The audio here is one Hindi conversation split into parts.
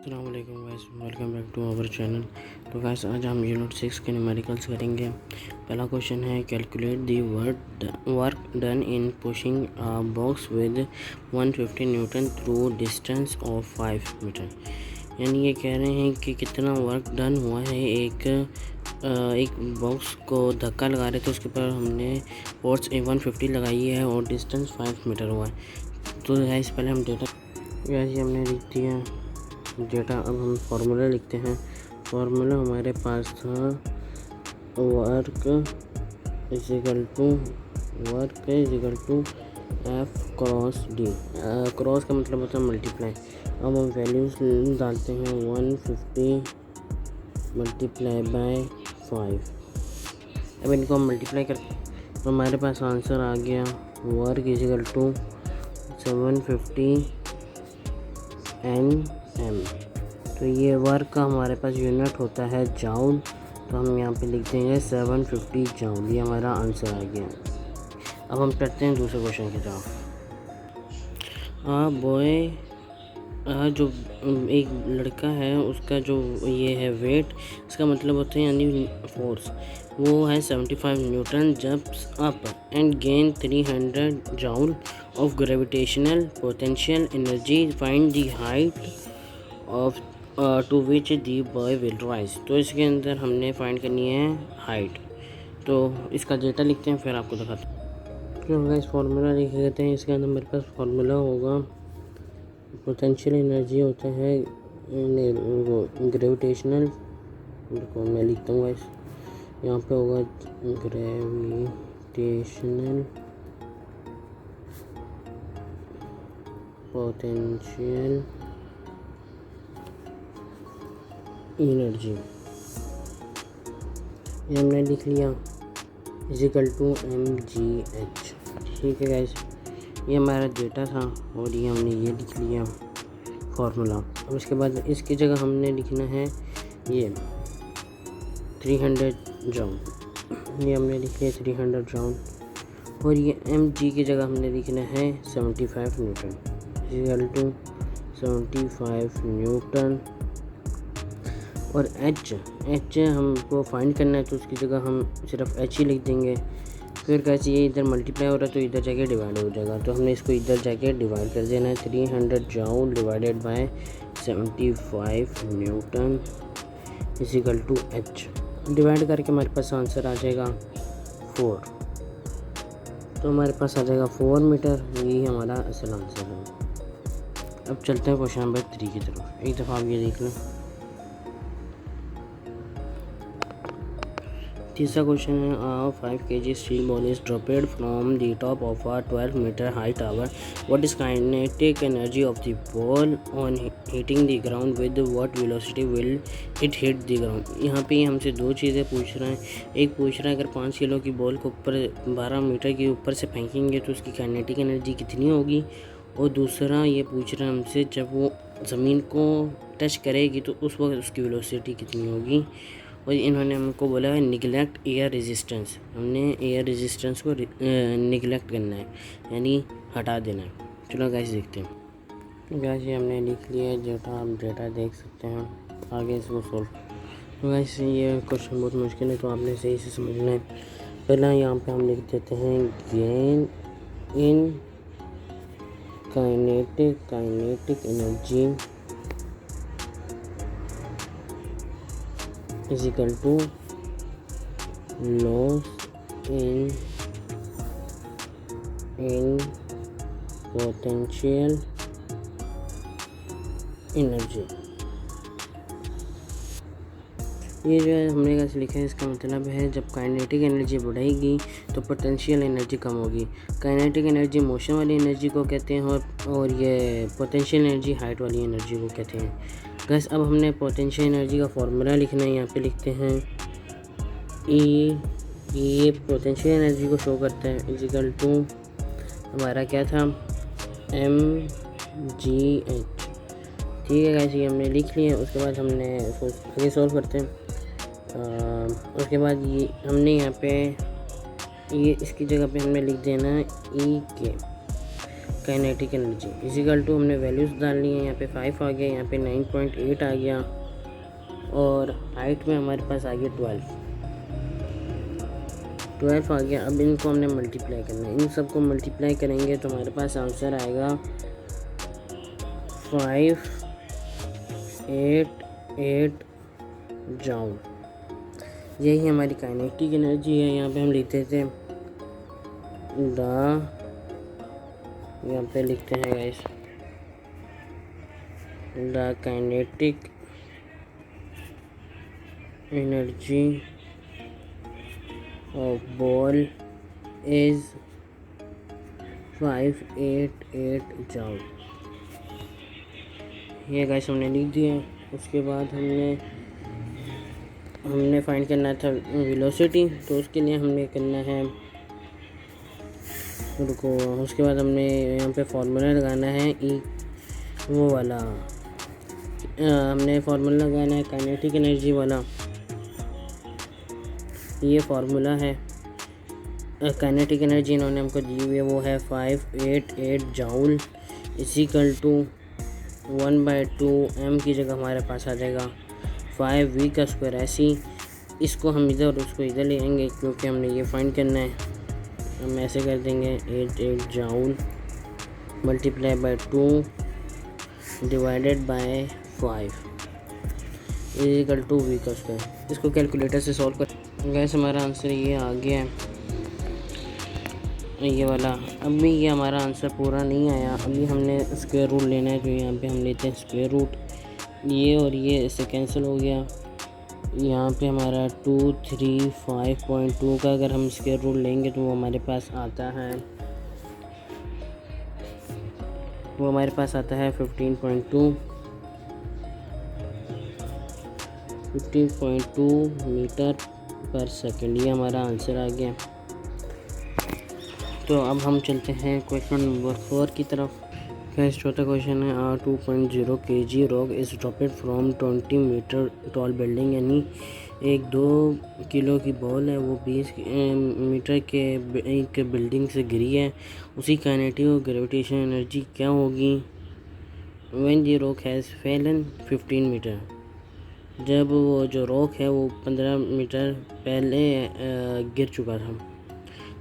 अस्सलाम वालेकुम guys, welcome back to our channel. तो गाइस आज हम यूनिट 6 के न्यूमेरिकल्स करेंगे। पहला क्वेश्चन है calculate the work done in pushing a box with 150 newton through distance of 5 metre. यानी ये कह रहे हैं कि कितना वर्क डन हुआ है एक बॉक्स को धक्का लगा रहे थे, उसके ऊपर हमने फोर्स 150 लगाई है और डिस्टेंस 5 मीटर हुआ है। तो गाइस पहले हम डेटा हमने लिख दिया डेटा। अब हम फार्मूला लिखते हैं। फार्मूला हमारे पास था work is equal to F cross D. Cross का मतलब होता है मल्टीप्लाई। अब हम वैल्यूज डालते हैं 150 मल्टीप्लाई बाय 5। अब इनको हम मल्टीप्लाई करते तो हमारे पास आंसर आ गया वर्क इजिकल टू 750 Nm। तो ये वर्क का हमारे पास यूनिट होता है जाउल। तो हम यहाँ पे लिख देंगे 750 जाउल। ये हमारा आंसर आ गया। अब हम करते हैं दूसरे क्वेश्चन की तरफ। जो एक लड़का है उसका जो ये है वेट, इसका मतलब होता है यानी फोर्स, वो है 75 newton jumps up and gain 300 joule of gravitational potential energy. Find the height of to which the boy will rise. तो इसके अंदर हमने फाइंड करनी है हाइट। तो इसका डेटा लिखते हैं, फिर आपको दिखाते हैं। तो हम इस फार्मूला लिख लेते हैं। इसके अंदर मेरे पास फार्मूला होगा पोटेंशियल एनर्जी होता है ग्रेविटेशनल, देखो मैं लिखता हूँ गाइस, यहाँ पे होगा ग्रेविटेशनल पोटेंशियल एनर्जी। ये हमने लिख लिया इजिकल टू mgh। ठीक है गाइस, ये हमारा डेटा था और ये हमने ये लिख लिया फार्मूला। अब उसके बाद इसकी जगह हमने लिखना है ये 300 जाउल। ये हमने लिख लिया 300 जाउल और ये mg की जगह हमने लिखना है 75 न्यूटन इक्वल टू 75 न्यूटन। और h हमको फाइंड करना है, तो उसकी जगह हम सिर्फ h ही लिख देंगे। फिर कैसे ये इधर मल्टीप्लाई हो रहा है तो इधर जाके डिवाइड हो जाएगा, तो हमने इसको इधर जाके डिवाइड कर देना है। 300 joule divided by 75 newton is equal to h। Divide करके हमारे पास आंसर आ जाएगा 4। तो हमारे पास आ जाएगा 4 मीटर। यही हमारा असल आंसर है। अब चलते हैं क्वेश्चन नंबर 3 की तरफ। एक दफ़ा आप ये देख लें। तीसरा क्वेश्चन है 5 kg steel ball is dropped from the top of a 12 metre high tower. What is kinetic energy of the ball on hitting the ground with what velocity will it hit the ground. यहाँ पे हमसे दो चीज़ें पूछ रहे हैं। एक पूछ रहा है अगर 5 किलो की बॉल को ऊपर 12 मीटर के ऊपर से फेंकेंगे तो उसकी काइनेटिक एनर्जी कितनी होगी, और दूसरा ये पूछ रहा है हमसे जब वो ज़मीन को टच करेगी तो उस वक्त उसकी वेलोसिटी कितनी होगी। और इन्होंने हमको बोला है निगलेक्ट एयर रेजिस्टेंस। हमने एयर रेजिस्टेंस को निगलेक्ट करना है, यानी हटा देना है। चलो गाइस देखते हैं। गाइस ये हमने लिख लिया है डेटा, आप डेटा देख सकते हैं। आगे इसको सोल्व। तो गाइस ये क्वेश्चन बहुत मुश्किल है, तो आपने सही से समझना है। पहला यहाँ पे हम लिख देते हैं gain in kinetic energy is equal to loss in potential energy. ये जो है हमने कैसे लिखा है, इसका मतलब है जब काइनेटिक एनर्जी बढ़ेगी तो पोटेंशियल एनर्जी कम होगी। काइनेटिक एनर्जी मोशन वाली एनर्जी को कहते हैं और ये पोटेंशियल एनर्जी हाइट वाली एनर्जी को कहते हैं। गैस अब हमने पोटेंशियल एनर्जी का फार्मूला लिखना है। यहाँ पे लिखते हैं ये पोटेंशियल एनर्जी को शो करता है इजिकल टू हमारा क्या था mgh। ठीक है गैस, ये हमने लिख लिया। उसके बाद हमने आगे सॉल्व करते हैं। उसके बाद ये हमने यहाँ पे ये इसकी जगह पे हमने लिख देना है ई के। काइनेटिक एनर्जी इजिकल टू हमने वैल्यूज़ डालनी है। यहाँ पे 5 आ गया, यहाँ पे 9.8 आ गया और हाइट में हमारे पास आ गया 12 आ गया। अब इनको हमने मल्टीप्लाई करना है, इन सबको मल्टीप्लाई करेंगे तो हमारे पास आंसर आएगा 588 जूल। यही हमारी काइनेटिक एनर्जी है। यहाँ पे हम लिखते थे यहाँ पे लिखते हैं guys the kinetic energy of ball is 588 joule. ये गाइस हमने लिख दिया। उसके बाद हमने फाइंड करना था वेलोसिटी, तो उसके लिए हमने करना है रुको। उसके बाद हमने यहाँ पे फार्मूला लगाना है वो वाला हमने फार्मूला लगाना है काइनेटिक एनर्जी वाला। ये फार्मूला है काइनेटिक एनर्जी इन्होंने हमको दी हुई है, वो है 588 जूल इजिकल टू 1/2 m की जगह हमारे पास आ जाएगा 5v का स्क्वायर। ऐसी इसको हम इधर और उसको इधर ले आएंगे क्योंकि हमने ये फाइंड करना है। हम ऐसे कर देंगे 88 joule multiply by 2 divided by 5 is equal to v का स्क्वायर। इसको कैलकुलेटर से सॉल्व कर गैस हमारा आंसर ये आ गया है, ये वाला। अभी ये हमारा आंसर पूरा नहीं आया, अभी हमने स्क्वायर रूट लेना है। तो यहाँ पे हम लेते हैं स्क्वायर रूट, ये और ये इससे कैंसिल हो गया। यहाँ पे हमारा 235.2 का अगर हम स्क्वायर रूट लेंगे तो वो हमारे पास आता है 15.2 मीटर पर सेकंड। ये हमारा आंसर आ गया। तो अब हम चलते हैं क्वेश्चन नंबर 4 की तरफ। गैस चौथा क्वेश्चन है 2.0 kg rock is dropped from 20 metre tall building, यानी एक 2 किलो की बॉल है वो 20 मीटर के एक बिल्डिंग से गिरी है। उसकी काइनेटिक और ग्रेविटेशन एनर्जी क्या होगी when the rock has fallen 15 metre, जब वो जो रॉक है वो 15 मीटर पहले गिर चुका था।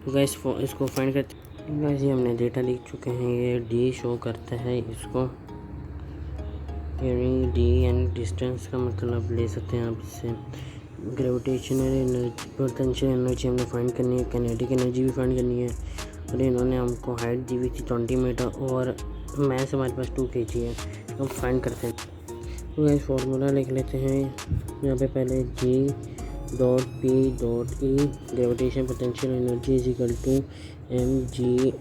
तो गैस इसको फाइंड करते हैं। गैस ये हमने डेटा लिख चुके हैं, ये डी शो करता है इसको, यानी डी एंड डिस्टेंस का मतलब ले सकते हैं आप इससे। ग्रेविटेशनल एनर्जी पोटेंशियल एनर्जी हमने फाइंड करनी है, काइनेटिक एनर्जी भी फाइंड करनी है। और इन्होंने हमको हाइट दी हुई थी 20 मीटर और मैथ हमारे पास 2 kg है। हम फाइंड करते हैं। तो गैस फार्मूला लिख लेते हैं यहाँ पे पहले G.P.E gravitation potential energy is equal to mghi।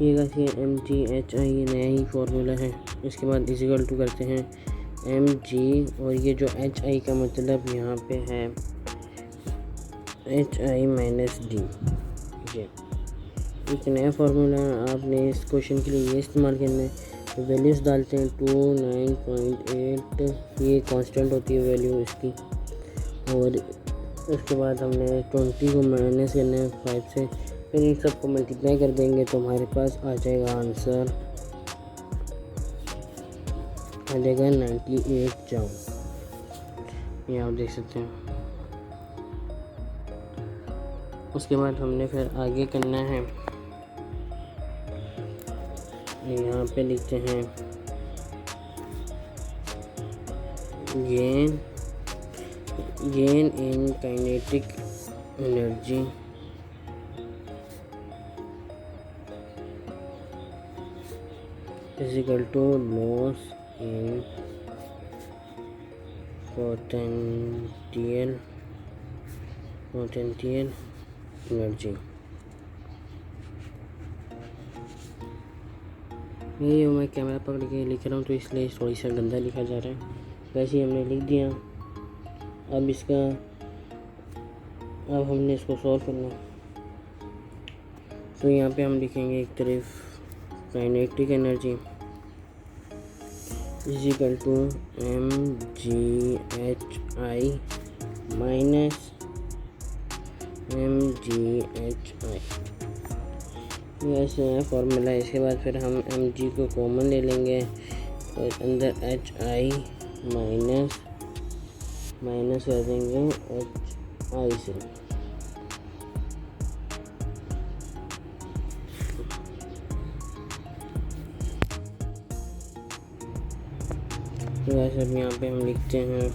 ये कैसे mghi ये नया ही फार्मूला है। इसके बाद इज इक्वल टू करते हैं mg और ये जो hi का मतलब यहाँ पे है hi माइनस डी। ये एक नया फार्मूला आपने इस क्वेश्चन के लिए ये इस्तेमाल करना है। तो वैल्यूज़ डालते हैं 29.8, ये कांस्टेंट होती है वैल्यू इसकी। और उसके बाद हमने 20 को माइनस करना है 5 से, फिर इन सबको मल्टीप्लाई कर देंगे तो हमारे पास आ जाएगा आंसर 98 जूल। ये आप देख सकते हैं। उसके बाद हमने फिर आगे करना है, यहाँ पे लिखते हैं gain in kinetic energy is equal to loss in potential energy. ये मैं कैमरा पकड़ के लिख रहा हूँ तो इसलिए थोड़ी सा गंदा लिखा जा रहा है। वैसे ही हमने लिख दिया। अब हमने इसको सॉल्व करना। तो यहाँ पे हम लिखेंगे एक तरफ kinetic energy is equal to mghi minus mghi। वैसे है फॉर्मूला। इसके बाद फिर हम mg को कॉमन ले लेंगे और अंदर hi माइनस कर देंगे hi से। तो वैसे अब यहाँ पे हम लिखते हैं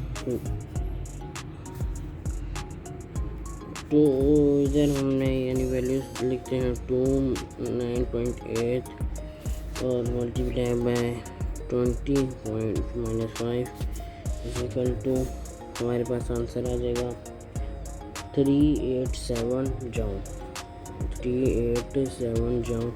तो इधर हमने यानी वैल्यूज लिखते हैं 2 9.8 और मल्टीप्लाई बाय 20.-5 इक्वल टू हमारे पास आंसर आ जाएगा 387 जूल।